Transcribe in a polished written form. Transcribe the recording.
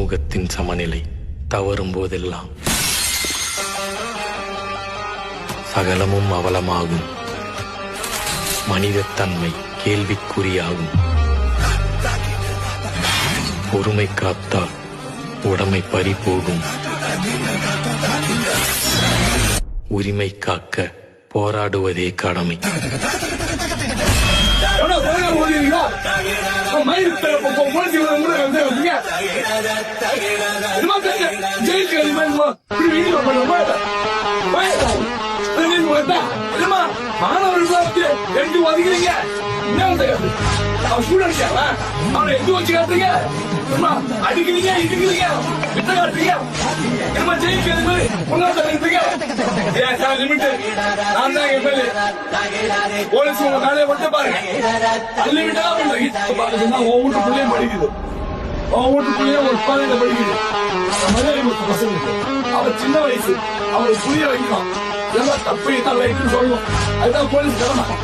சமூகத்தின் சமநிலை தவறும் போதெல்லாம் சகலமும் அவலமாகும். மனிதத்தன்மை கேள்விக்குறியாகும். பொறுமை காத்தால் உடைமை பறி போகும். உரிமை காக்க போராடுவதே கடமை. அவனை எங்க வச்சு காட்டுறீங்க? அடிக்கிறீங்க, இடிக்கிறீங்க, வித்த காட்டுறீங்க. என்ன ஜெயிக்கிறது நான் தான் எம்எல்ஏ. போலீஸ் உங்க வேலையை மட்டும் பாருங்க. தள்ளி விட்டா பண்றீங்க. உன் வீட்டு பிள்ளைய படிக்குது, உன் வீட்டு பிள்ளைய ஒரு பாதையில படிக்குது. மரியாதை பசங்களுக்கு அவர் சின்ன வயசு, அவரை புரிய வைக்கலாம். இதெல்லாம் தப்பு தான் ரைட்டுன்னு சொல்லணும். அதுதான் போலீஸ் கடமை.